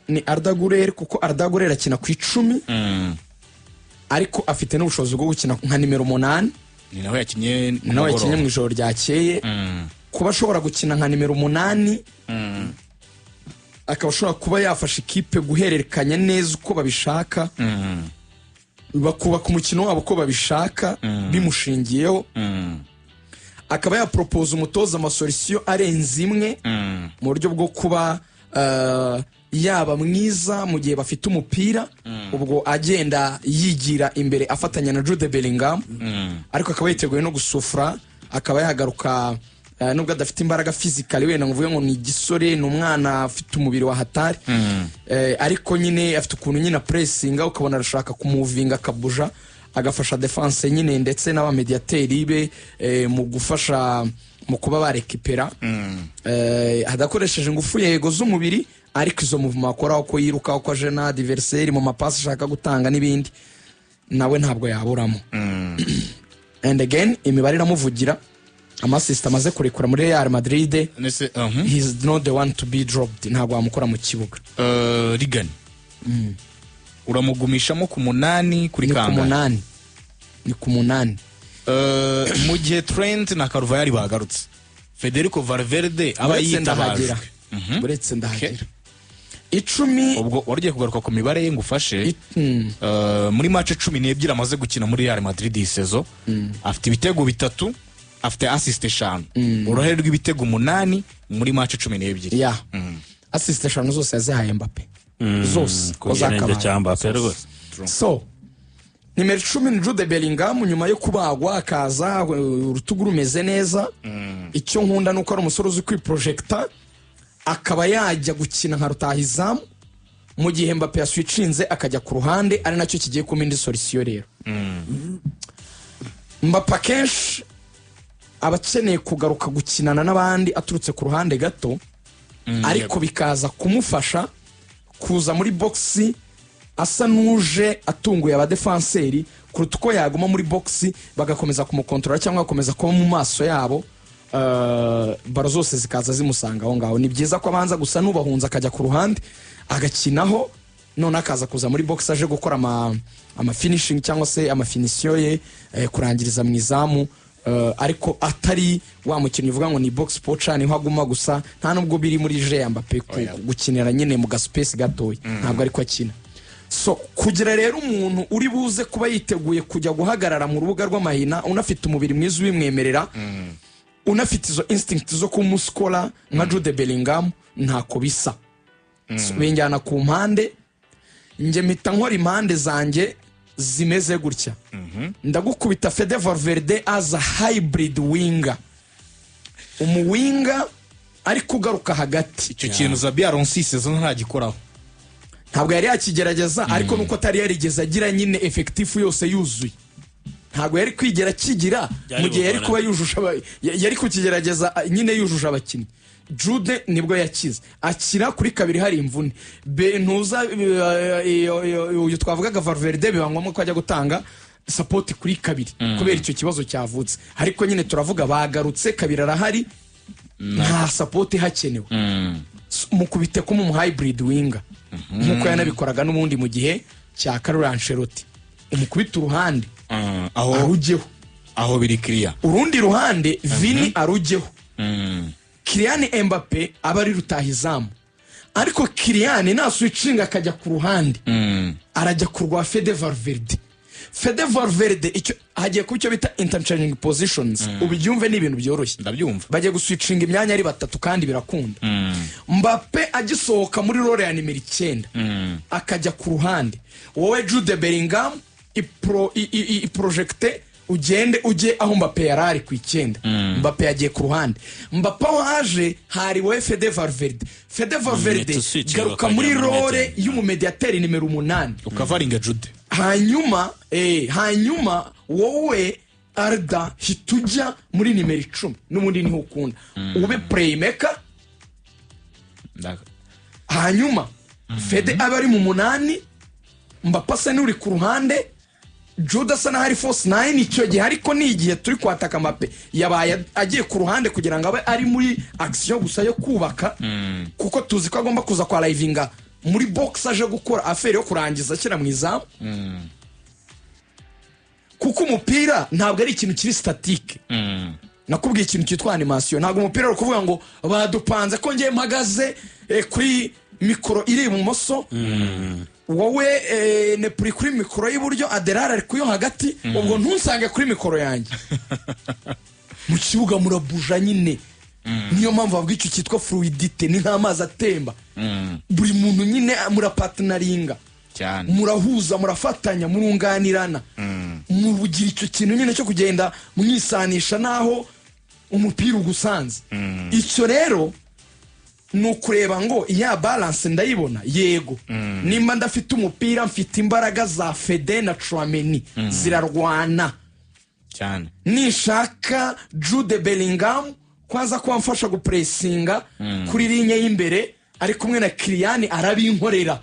ni Arda Güler kuko Arda Güler akina ku 10 ariko afite n'ubushobozi bwo gukina nka nimero 8 ni nawe yakinye mu ijoro ryakeye kuba ashobora gukina nka nimero 8 akaba ashobora kuba yafasha ikipe guhererekanya neza uko babishaka bakubaka umukino wabo uko babishaka bimushingiyeho akaba yapropose umutoza amasolution arenze imwe mu buryo bwo kuba yaba mwiza mu gihe bafite umupira ubwo agenda yigira imbere afatanya na Jude Bellingham ariko akaba yiteguye no gusufra akaba yagaruka nubwo adafite imbaraga physically wenda nguvuye ngo ni gisore n'umwana afite umubiri wa hatari ariko nyine afite ukuntu nyine pressinga ukabona arashaka kumuvinga kabuja agafasha defense nyine ndetse n'abamediateri be mu gufasha mu kuba barekipera hadakoresheje ngufu yego z'umubiri ariko izo movement akora uko yiruka uko ajena adversaire mu mapasi ashaka gutanga n'ibindi nawe ntabwo yaburamo and again imibare iramuvugira amasista amaze kurekura muri Real Madrid he's not the one to be dropped ntabwo amukora mu kibuga Rigani uramugumishamo ku 8 kuri kanga ni ku 8 mu gihe Trent na Carvajal bagarutse Federico Valverde aba yitabaje buretse ndahagera 10 ubwo warugiye kugaruka ku mibare ye ngufashe muri match 12 amaze gukina muri Real Madrid iyi season afite ibitego 3 afite assist 5 uruhare rw'ibitego 8 muri match 12 assist 5 zose yazihaye Mbappe zose kozakaba cya Mbappe rwose so nimero 10 ni Jude Bellingham nyuma yo kubagwa akaza urutugu rumeze neza icyo nkunda nuko ari umusore uzi kwiprojecta akaba yajya gukina nka rutahizamu mu gihe Mbappe yaswitchinze akajya ku ruhande ari nacyo kigiye kuma indi solution rero Mbappe kenshi abakeneye kugaruka gukinana n'abandi aturutse ku ruhande gato ariko bikaza kumufasha kuza muri boxi asa nuje atunguye aba defenseri kuruta uko yaguma muri boxi bagakomeza kumukontrola cyangwa bakomeza kuba mu maso yabo baro zose zikaza zimusanga aho ngaho ni byiza ko abanza gusa n'ubahunza akajya ku ruhande agakinaho none akaza kuza muri box aje gukora ama finishing cyangwa se ama finition ye kurangiriza mu izamu ariko atari wa mukinnyi uvuga ngo ni box pocha niho aguma gusa nta nubwo biri muri je ya Mbappe gukinira nyine mu gaspace gatoya ntabwo ariko akina so kugira rero umuntu uri buze kuba yiteguye kujya guhagarara mu rubuga rw'amahina unafite umubiri mwiza ubimwemerera unafite izo instinct zo kumuskola nka Jude Bellingham ntako bisa benjyana ku mpande nge mpita nkora impande zanjye zimeze gutya ndagukubita Fede Valverde as a hybrid winger umuwinga ari kugaruka hagati icyo kintu Xabi Alonso season ntagikoraho ntabwo yari yakigerageza ariko nuko atari yarigeze agira nyine effective yose yuzuye ntabwo yari kwigera kigira mu gihe yari kuba yujuje yari kukigerageza nyine yujuje abakinnyi Jude nibwo yakize akira kuri kabiri hari imvune bentuza uyu twavugaga Valverde bibangwamo ko ajya gutanga support kuri kabiri kubera icyo kibazo cyavutse ariko nyine turavuga bagarutse kabiri arahari nta support hakenewe mukubite ko mu hybrid winger nkuko yanabikoraga n'ubundi mu gihe cya Carlo Ancelotti umukubita uruhande aho arujyeho aho biri clear urundi ruhande Vini arujyeho Kylian Mbappe aba ari rutahizamu ariko Kylian na switching akajya ku ruhande arajya kurwa Fede Valverde icyo hagiye ku cyo bita interchanging positions ubyumve ni ibintu byoroshye ndabyumva bagiye guswitching imyanya ari batatu kandi birakunda Mbappe agisohoka muri role ya nimero 9 akajya ku ruhande wowe Jude Bellingham projecte ugende uje aho Mbappe yarari ku 9 Mbappe yagiye ku ruhande Mbappe waje hari wowe Fede Valverde garuka muri role y'umumediateri nimero 8 ukavaringa Jude hanyuma wowe Arda hituja muri nimero 10 n'umundi niho ukunda ube playmaker hanyuma Fede abari mu 8 Mbappe asa n'uri ku ruhande Jude asa n'ahari force 9 icyo gihe ariko ni igihe turi kwataka Mbappe yabaye agiye ku ruhande kugira ngo abe ari muri action gusa yo kubaka kuko tuzi ko agomba kuza kwa livinga muri box aje gukora afere yo kurangiza ashyira mu izamu kuko umupira ntabwo ari ikintu kiri statike. Nakubwiye ikintu cyitwa animation, ntabwo umupira ari ukuvuga ngo badupanze ko ngiye mpagaze kuri mikoro iri ibumoso, wowe ne kuri mikoro y'iburyo, Adelar ari kuyo hagati, ubwo ntunsange kuri mikoro yanjye. Mu kibuga murabuja nyine. Niyo mpamvu bavuga icyo cyitwa fluidité, ni nk'amazi atemba. Buri muntu nyine murapartneringa cyane, murahuza, murafatanya, murunganirana, mubugira icyo kintu nyine cyo kugenda mwisanisha naho umupira ugusanze. Icyo rero ni ukureba ngo iya balance ndayibona, yego nimba ndafite umupira mfite imbaraga za Fede na Tchouaméni zirarwana cyane, nishaka Jude Bellingham kwanza ko amfasha gupressinga kuri linye y'imbere ari kumwe na Kylian arabinkorera,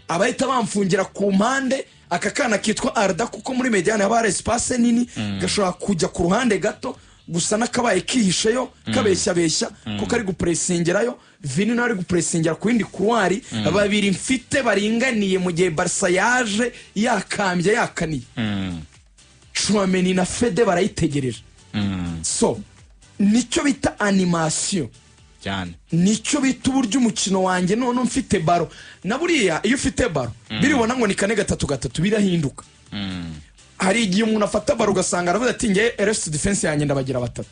abahita bamfungira ku mpande. Aka kana kitwa Arda kuko muri mediane haba hari espace nini, gashobora kujya ku ruhande gato gusa nakabaye kihisheyo kabeshya kuko ari gupressingirayo. Vini nawe ari gupressingira ku yindi couloir, babiri mfite baringaniye mu gihe Barca yaje yakambye yakaniye. Tchouaméni na Fede barayitegereje. So nicyo bita animation cyane, nicyo bita uburyo umukino wanjye none mfite baro. Na buriya iyo ufite baro biribona ngo ni 4-3-3 birahinduka. Hari igihe umuntu afata baro ugasanga aravuga ati nge RS defense yanjye ndabagira 3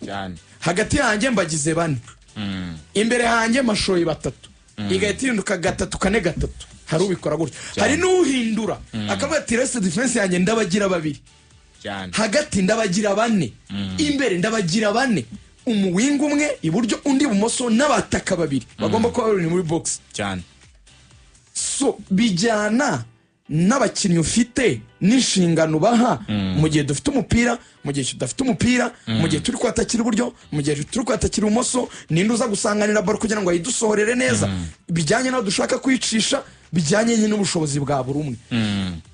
cyane, hagati yanjye mbagize 4, imbere hanjye mashoyi 3, igahita ihinduka 3-4-3. Hari ubikora gutyo, hari n'uhindura akavuga ati RS defense yanjye ndabagira 2 cyane, hagati ndabagira 4, imbere ndabagira 4, umuwinga umwe iburyo undi bumoso n'abataka 2 bagomba kuba bari muri box cyane. So bijyana n'abakinnyi ufite n'inshingano baha mu gihe dufite umupira, mu gihe tudafite umupira, mu gihe turi kwatakira iburyo, mu gihe turi kwatakira ibumoso, ninde uza gusanganira baro kugira ngo ayidusohorere neza, bijyanye n'aho dushaka kwicisha, bijyanye n'ubushobozi bwa buri umwe.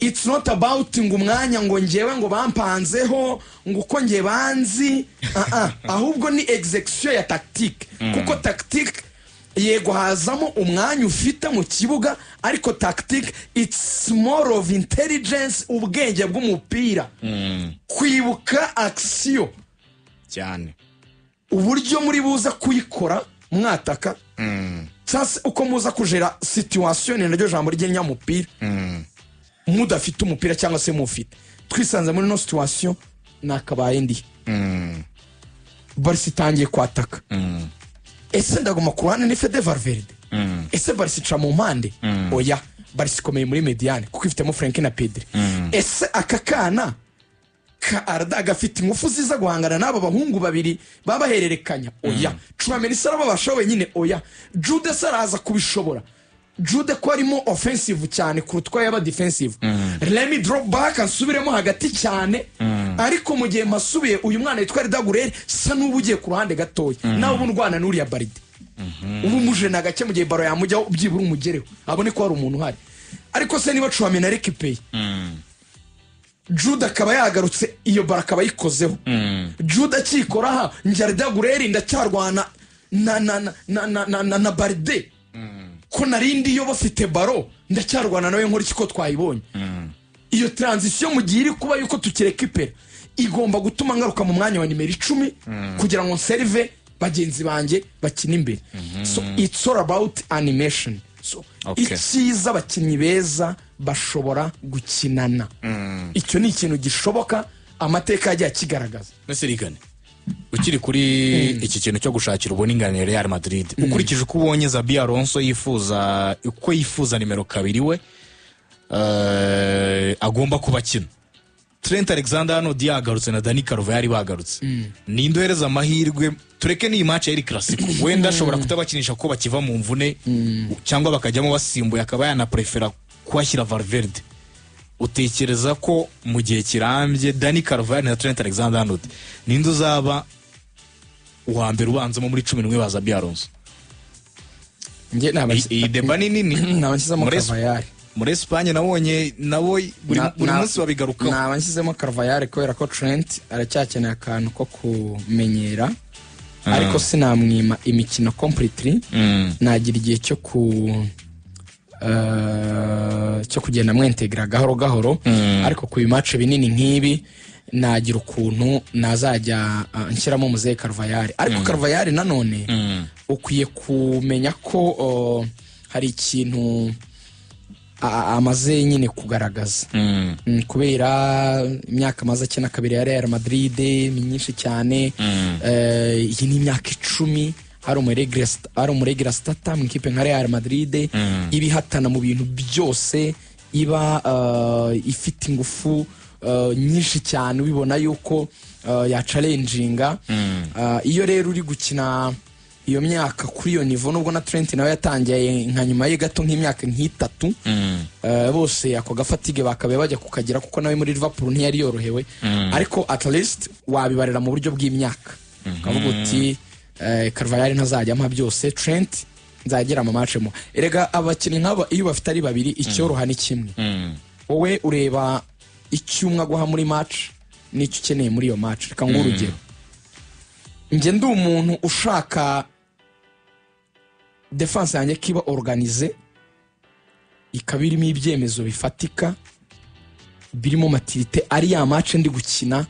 It's not about ngo umwanya ngo ngewe ngo bampanzeho ngo uko nge banzi, ahubwo ni execution ya tactique. Kuko tactique yego hazamo umwanya ufite mu kibuga, ariko tactique it's more of intelligence, ubwenge bw'umupira, kwibuka action cyane, uburyo muri buza kuyikora mwataka, cyase uko muza kujera situation ni naryo jambo ry'inyamupira. Mudafite umupira cyangwa se mufite, twisanze muri no situation nakabaye ndi Barca itangiye kwataka. Ese ndaguma ku ruhande ni Fede Valverde? Ese Barca ica mu mpande? Oya, Barca ikomeye muri mediane kuko ifitemo Frank na Pedri. Ese aka kana ka Arda gafite ingufu ziza guhangana n'aba bahungu babiri babahererekanya? Oya. Tchouaméni saraba bashowe nyine? Oya. Jude saraza kubishobora. Jude ko arimo offensive cyane kurutwa yaba defensive. Let me drop back ansubiremo hagati cyane, ariko mu gihe masubiye uyu mwana yitwa Dagureri sa n'ubugiye ku ruhande gatoya, nawe ubundwana n'uriya Baride. Ubu muje na gake mu gihe baro yamujyaho byibura umugereho abone ko hari umuntu uhari. Ariko se niba Tchouaméni rekipeye, Jude akaba yagarutse, iyo baro akaba yikozeho, Jude akikoraha njye Dagureri ndacyarwana na Baride, ko narindi yo bafite baro ndacyarwana nawe nkora iki ko twayibonye. Iyo transition mu gihe iri kuba yuko tukirekipera igomba gutuma ngaruka mu mwanya wa nimero 10 kugira ngo serve bagenzi banjye bakina imbere. So it's all about animation. So ikiza abakinnyi beza bashobora gukinana, icyo ni ikintu gishoboka, amateka yagiye akigaragaza. Mbese rigane ukiri kuri iki kintu cyo gushakira ubuninganire Real Madrid, ukurikije uko ubonye Xabi Alonso yifuza nimero 2 we agomba kubakina. Trent Alexander-Arnold yagarutse na Dani Carvajal bagarutse. Ninde uhereza amahirwe? Tureke ni match ya El Clasico, wenda ashobora kutabakinisha ko bakiva mu mvune cyangwa bakajyamo basimbuye, akaba yana prefera kwashyira Valverde. Utekereza ko mu gihe kirambye Dani Carvajal na Trent Alexander-Arnold ninde uzaba uwa mbere ubanzamo muri 11 ba Xabi Alonso? Nge iyi deba ni nini nabanshyizemo Carvajal. Muri Espagne nabonye nabo buri munsi babigarukaho. Nabanshyizemo Carvajal kubera ko Trent aracyakeneye akantu ko kumenyera, ariko sinamwima imikino completely. Nagira igihe cyo cyo kugenda mwentegra gahoro gahoro ariko ku bimace binini nk'ibi nagira ukuntu nazajya nshyiramo Muzehe Carvajal ariko Carvajal nanone ukwiye kumenya ko hari ikintu amaze nyine kugaragaza kubera imyaka amaze akina kabiri ya Real Madrid myinshi cyane iyi ni imyaka 10 ari umuregira stata mu ikipe nka Real Madrid ibihatana mu bintu byose iba ifite ingufu nyinshi cyane ubibona yuko ya challenginga iyo rero uri gukina iyo myaka kuri iyo nivo nubwo na Trent nawe yatangiye nka nyuma ye gato nk'imyaka nk'itatu bose ako gafatige bakabe bajya kukagira kuko nawe muri Liverpool ntiyari yorohewe ariko at least wabibarira mu buryo bw'imyaka kavuga uti Carvajal ntazajya ampa byose Trent nzagera mu match mo erega abakinnyi nk'aba iyo bafite ari babiri icyoroha ni kimwe wowe ureba icyumwa guha muri match n'icyo ukeneye muri iyo match reka ngurugero nge ndi umuntu ushaka defense yanjye kiba organize ikabirimo ibyemezo bifatika birimo maturité ari ya match ndi gukina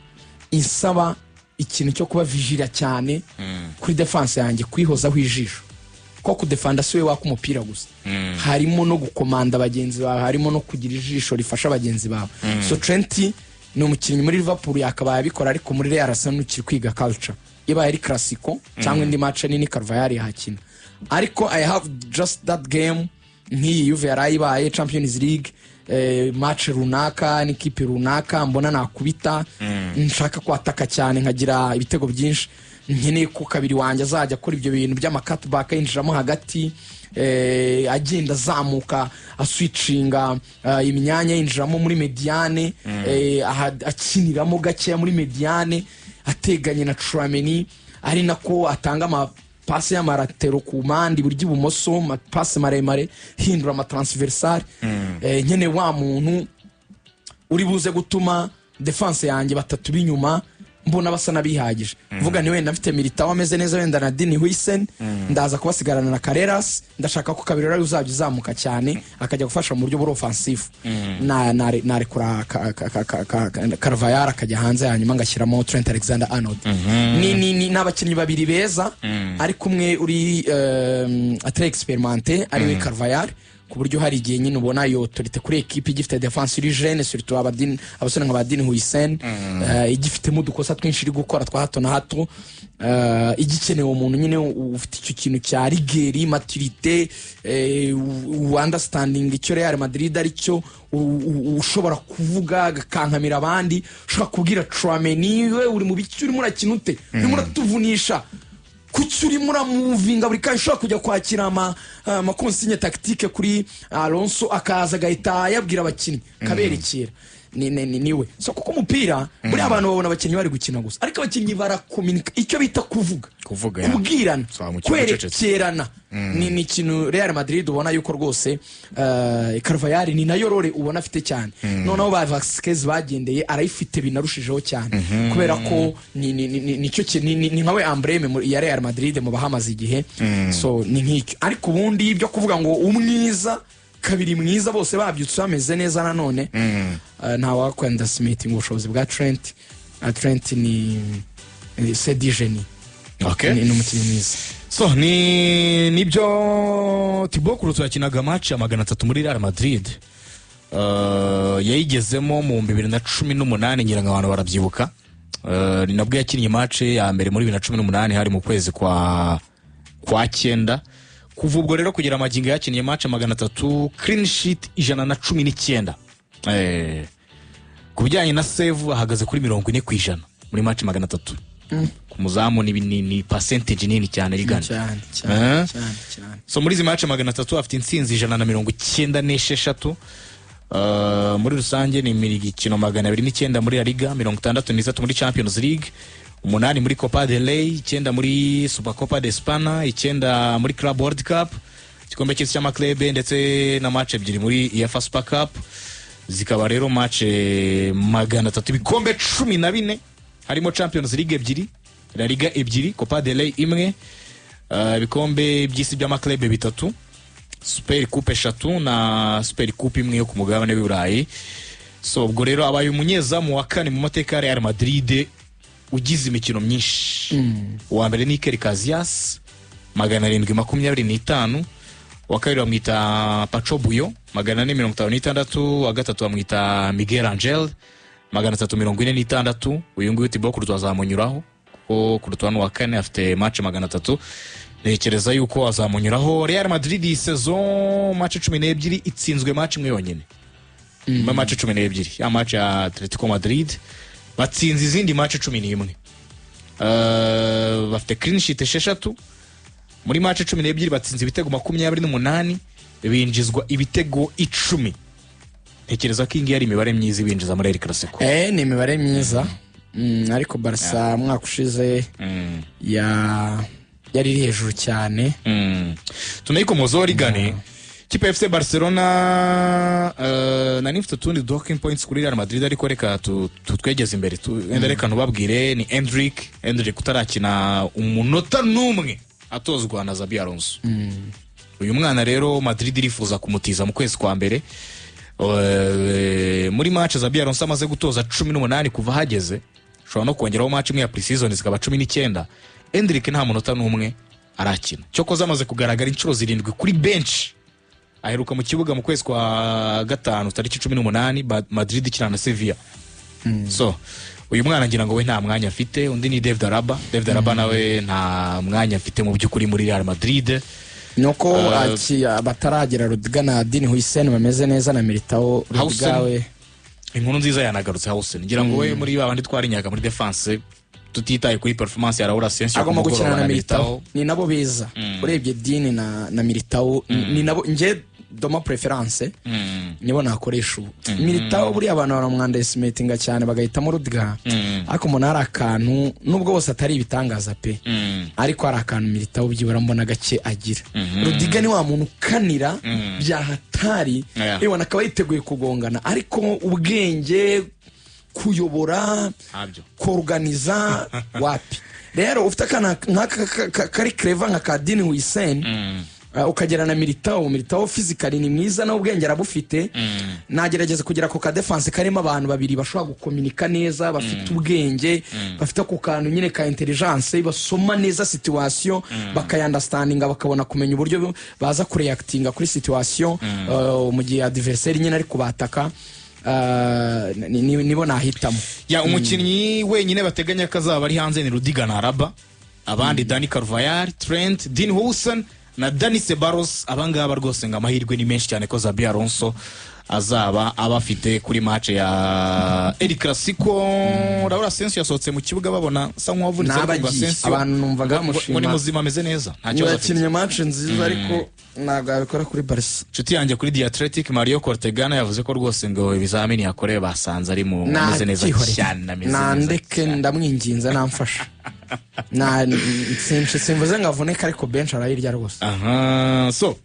insaba ikintu cyo kuba vigila cyane kuri defense yanjye kwihozaho ijisho ko kudefanda siwe waka umupira gusa harimo no gukomanda bagenzi bawe harimo no kugira ijisho rifasha bagenzi bawe so Trent ni umukinnyi muri Liverpool yakabaye abikora ariko muri Real Arsenal ukiri kwiga culture iba ari classico cyangwa indi match nini Carvajal yahakina ariko I have just that game nk'iyi Juve yarayibaye Champions League match runaka n'ikipe runaka mbona nakubita nshaka kwataka cyane nkagira ibitego byinshi nkeneye ko kabiri wanjye azajya akora ibyo bintu by'amakatback yinjiramo hagati agenda zamuka aswitchinga imyanya yinjiramo muri mediane akiniramo gake muri mediane ateganye na Tchouaméni ari nako atanga ama passe y'amaratero ku mandi buryo ibumoso passe maremare hindura ama transversal nyene wa muntu uri buze gutuma defense yanjye batatu binyuma mbona basa nabihagije vuga ni wenda mfite Militao ameze neza wenda na Dini Huijsen ndaza kubasigarana na Carreras ndashaka ko kabiri rari uzajya uzamuka cyane akajya gufasha mu buryo bwo offensive na rekura Carvajal akajya hanze hanyuma ngashyiramo Trent Alexander-Arnold ni n'abakinnyi babiri beza ari kumwe uri atre experimenté ari we Carvajal ku buryo hari igihe nyine ubona yo autorité kuri equipe igifite defense iri jeune surtout abasore nka Badini Huijsen igifite mu dukosa twinshi iri gukora twa hato na hato igikenewe umuntu nyine ufite icyo kintu cya rigueur maturité understanding icyo Real Madrid ari cyo ushobora kuvuga gakankamira abandi ushobora kubwira Tchouaméni we uri mu biki uri murakina ute uri muratuvunisha kucyuri muramuvinga buri kandi ushobora kujya kwakira ama consigne tactique kuri Alonso akaza gahita yabwira abakinnyi kaberekera niwe so kuko umupira buri abantu babona abakinnyi bari gukina gusa ariko abakinnyi barakomunika icyo bita kuvuga kubwirana kwerekerana ni ikintu Real Madrid ubona yuko rwose Carvajal ni nayo role ubona afite cyane noneho ba Vasquez bagendeye arayifite binarushijeho cyane kubera ko nicyo ni nkawe emblème ya Real Madrid mu bahamaze igihe so ni nk'icyo ariko ubundi ibyo kuvuga ngo umwiza kabiri mwiza bose babyutse bameze neza nanone nta wakwenda Smith mu bushobozi bwa Trent ni c'est du génie ni umukinnyi mwiza so nibyo Thibaut Courtois yakinaga match ya 300 muri Real Madrid yayigezemo mu 2018 ngira ngo abantu barabyibuka ni nabwo yakinnye match ya mbere muri 2018 hari mu kwezi kwa 9 kuva ubwo rero kugira amagingo yakinnye match 300 clean sheet 119 kubijyanye na save ahagaze kuri 40% muri match 300 ku muzamu ni percentage nini cyane rigana cyane so muri izi match 300 afite insinzi 196 muri rusange ni imikino 209 muri La Liga 63 muri Champions League 8 muri Copa del Rey 9 muri Supercopa de España 9 muri Club World Cup igikombe cy'isi cy'amaklebe ndetse na match ebyiri muri UEFA Super Cup zikaba rero match 300 ibikombe 14 harimo Champions League ebyiri La Liga ebyiri Copa del Rey imwe ibikombe by'isi by'amaklebe bitatu Super Coupe 3 na Super Coupe imwe yo ku mugabane w'Iburayi. So ubwo rero abaye umunyezamu wa kane mu mateka ya Real Madrid ugize imikino myinshi. Uwa mbere ni Iker Casillas 725, wa kabiri bamwita Pacho Buyo 456, wa gatatu bamwita Miguel Angel 346. Uyu nguyu Thibaut Courtois azamunyuraho kuko Courtois wa kane afite match 300. Nekereza yuko azamunyuraho. Real Madrid iyi saison match 12 itsinzwe match imwe yonyine. Match 12 ya match ya Atletico Madrid batsinze izindi match 11. Bafite clean sheet 6 muri match 12 batsinze ibitego 28, binjizwa ibitego 10. Ntekereza ko ingi yari imibare myiza binjiza muri El Clasico. Ni imibare myiza. Ariko Barca mwaka ushize yari hejuru cyane. Tunayikomozo rigane. Kipe FC Barcelona nani mfite tundi talking points kuri Real Madrid, ariko reka tutwegeze imbere reka nubabwire ni Endrick utarakina umunota numwe atozwa na Xabi Alonso. Uyu mwana rero Madrid irifuza kumutiza mu kwezi kwa mbere. Muri match Xabi Alonso amaze gutoza 18 kuva hageze, shobora no kongeraho match imwe ya pre-season zikaba 19. Endrick nta munota numwe arakina. Cyokoza amaze kugaragara inshuro 7 kuri bench. Aheruka mu kibuga mu kwezi kwa gatanu tariki 18 Madrid ikina na Sevilla. So uyu mwana ngira ngo we nta mwanya afite. Undi ni David Alaba nawe nta mwanya afite mu byukuri muri Real Madrid. Nuko bataragera Rudiger na Dini Hussein bameze neza na Militao. Rudiger we inkuru nziza yanagarutse Hussein. Ngira ngo we muri babandi twarinyaga muri defense tutitaye kuri performance ya Raul Asensio agomba gukina na Militao. Ni nabo beza. Urebye Dini na Militao ni nabo nje doma preference. Nibo nakoresha ubu. Militao buri abantu baramwanda estimatinga cyane bagahitamo Rudiger. Ariko umuntu ari akantu nubwo bose atari ibitangaza pe. Ariko ari akantu Militao byibura mbona gake agira. Rudiger ni wa muntu kanira bya hatari. Ewa nakaba yiteguye kugongana, ariko ubwenge kuyobora kuorganiza wapi. Rero ufite kana kari clever nka Kadini Hussein ukagera na Militao physically ni mwiza na ubwenge arabufite. Nagerageza kugira ko ka defense karimo abantu babiri bashobora gukomunika neza, bafite ubwenge, bafite ko kantu nyine ka intelligence, basoma neza situation, bakayanderstandinga, bakabona kumenya uburyo baza kureactinga kuri situation mu gihe adversaire nyine ari kubataka. Nibo nahitamo. Ya umukinnyi wenyine bateganya kazaba ari hanze ni Rudiger na Alaba. Abandi Dani Carvajal, Trent, Dean Hussein na Dani Ceballos. Abangaba rwose ngo amahirwe ni menshi cyane ko Xabi Alonso azaba abafite kuri match ya El Clasico. Raul Asensio yasohotse mu kibuga babona sa nk'uwavunitse ariko Asensio abantu numvaga mushima muri muzima ameze neza, nta kibazo afite. Yakinnye match nziza ariko ntabwo abikora kuri Barca. Nshuti yanjye kuri The Athletic Mario Cortegana yavuze ko rwose ngo ibizamini yakoreye basanze ari mu ameze neza cyane. Nandeke ndamwinginza namfasha. Simvuze ngavuneka ariko bench arayirya rwose. So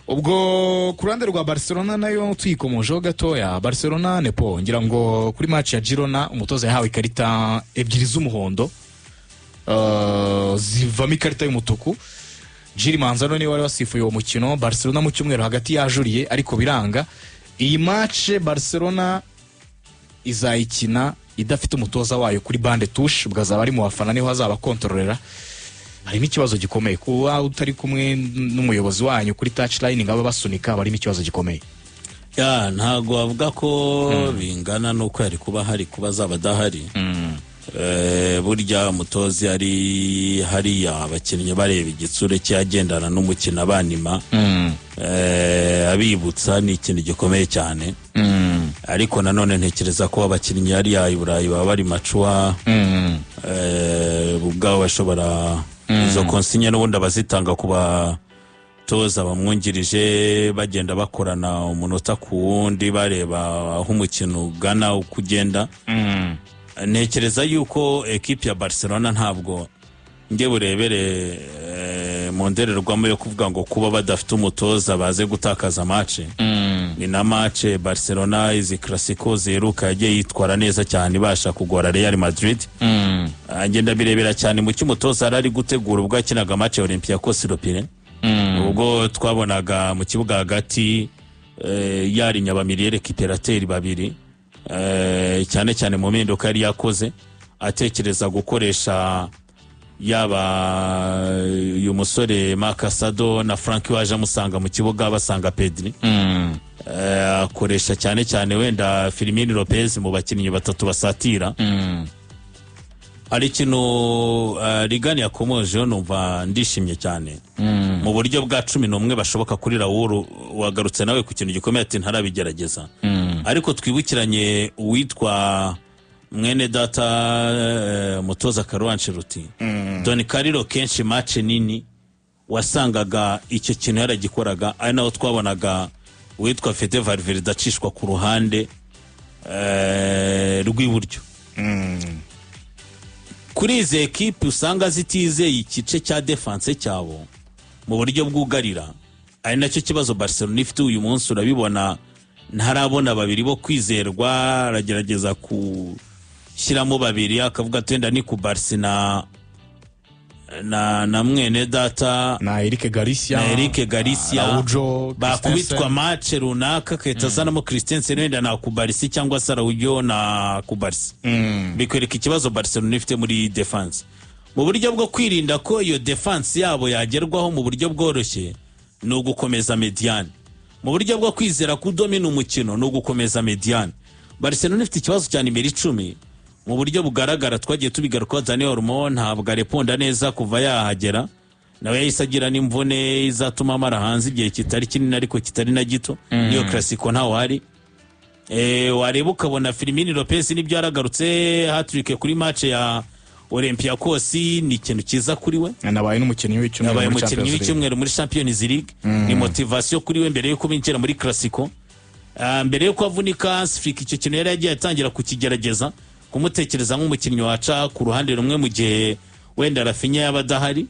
ubwo kurande rwa Barcelona nayo tuyikomojeho gatoya. Barcelona nepo ngira ngo kuri match ya Girona umutoza yahawe ikarita ebyiri z'umuhondo, zivamo ikarita y'umutuku. Giri Manzano ni wari wasifuye uwo mukino. Barcelona mu cyumweru hagati yajuriye ariko biranga. Iyi match Barcelona izayikina idafite umutoza wayo kuri bande touche, bwazaba ari mu bafana niho hazaba kontrolera. Harimo ikibazo gikomeye kuba utari kumwe n'umuyobozi wanyu kuri touchline ngaba basunika, barimo ikibazo gikomeye. Ntago bavuga ko bingana nuko yari kuba hari kuba zaba dahari. Burya umutozi ari hariya abakinnyi bareba igitsure cyagendana n'umukino abanima, abibutsa ni ikintu gikomeye cyane. Ariko nanone ntekereza ko abakinnyi yari ya Iburayi baba bari macuwa, ubwabo bashobora izo konsinya n'ubundi abazitanga kuba toza bamwungirije bagenda bakorana umunota ku wundi bareba aho umukino ugana uko ugenda. Ntekereza yuko ekipe ya Barcelona ntabwo nge burebere mu ndorerwamo yo kuvuga ngo kuba badafite umutoza baze gutakaza match. Ni na match Barcelona izi Clasico zeruka yagiye yitwara neza cyane ibasha kugora Real Madrid. Agenda birebera cyane mu cy'umutoza ari gutegura ubwo akinaga match ya Olympiacos Lopire. ubwo twabonaga mu kibuga hagati yari Nyabamiri rekiperateri babiri cyane cyane mu mpinduka yari yakoze atekereza gukoresha yaba uyu musore Makasado na Frank waje amusanga mu kibuga basanga Pedri akoresha cyane cyane wenda Firmino Lopez mu bakinnyi batatu basatira ari ikintu Rigani yakomojeho numva ndishimye cyane mu buryo bwa 11 bashoboka kuri Raul wagarutse nawe ku kintu gikomeye ati ntarabigerageza ariko twibukiranye uwitwa mwene data mutoza Carlo Ancelotti Don Carlo kenshi match nini wasangaga icyo kintu yaragikoraga ari naho twabonaga uwitwa Fede Valverde acishwa ku ruhande rw'iburyo kuri izi ekipe usanga zitizeye igice cya defense cyabo mu buryo bwugarira ari nacyo kibazo Barcelona ifite uyu munsi urabibona ntarabona babiri bo kwizerwa aragerageza kushyiramo babiri akavuga twenda ni ku Barcelona na mwene data na Eric Garcia bakubitwa match runaka ketazanamo Christensen wenda na kubarisi cyangwa Saraujo na kubarisi bikwereka ikibazo Barcelona ifite muri defense mu buryo bwo kwirinda ko iyo defense yabo yagerwaho mu buryo bworoshye no gukomeza mediane mu buryo bwo kwizera kudomina umukino no gukomeza mediane Barcelona ifite ikibazo cyane imbere 10 mu buryo bugaragara twagiye tubigaruka Dani Olmo ntabwo areponda neza kuva yahagera nawe yahisagira n'imvune izatuma amara hanze igihe kitari kinini ariko kitari na gito niyo Clasico ntawo hari wareba ukabona Firmino Lopez nibyo yaragarutse hat-trick kuri match ya Olympiacos ni ikintu kiza kuri we nabaye n'umukinnyi w'icyumweru muri Champions League ni motivation kuri we mbere yuko binjira muri Clasico mbere yuko avunika Afrika icyo kintu yari yagiye atangira kukigerageza kumutekereza nk'umukinnyi waca ku ruhande rumwe mu gihe wenda Rafinha yabadahari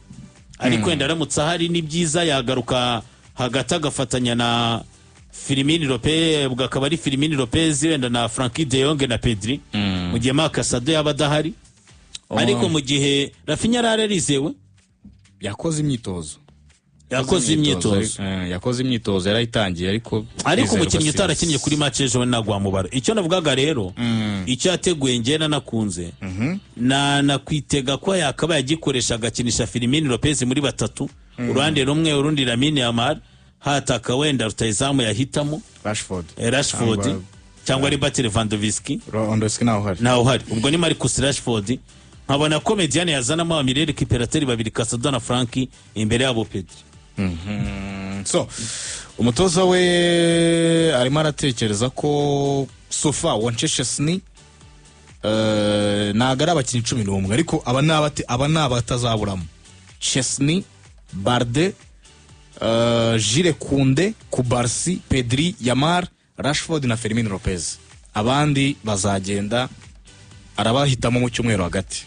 ariko wenda aramutse ahari ni byiza yagaruka hagati agafatanya na Firmino Lopez bwakaba ari Firmino Lopez wenda na Frankie de Jong na Pedri mu gihe Makasado yabadahari ariko mu gihe Rafinha yararizewe yakoze imyitozo yakoze imyitozo yarayitangiye ariko umukinnyi utarakinnye kuri match ejo nagwa mubara icyo navugaga rero icyo yateguye ngena nakunze nakwitega ko yakaba yagikoresha agakinisha Firmino Lopez muri batatu uruhande rumwe urundi Lamine Yamal hataka wenda rutayizamu yahitamo Rashford cyangwa Robert Lewandowski naho hari ubwo ni Marcus Rashford nkabona ko mediane yazanamo amirere kiperateri babiri Casado na Frankie imbere yabo Pedri so umutoza we arimo aratekereza ko sofa Chesney nagara abakinnyi 11 ariko aba nabatazaburamo Chesney Barde Jules Koundé Kubarsi Pedri Yamal Rashford na Firmino Lopez abandi bazagenda arabahitamo mu cyumweru hagati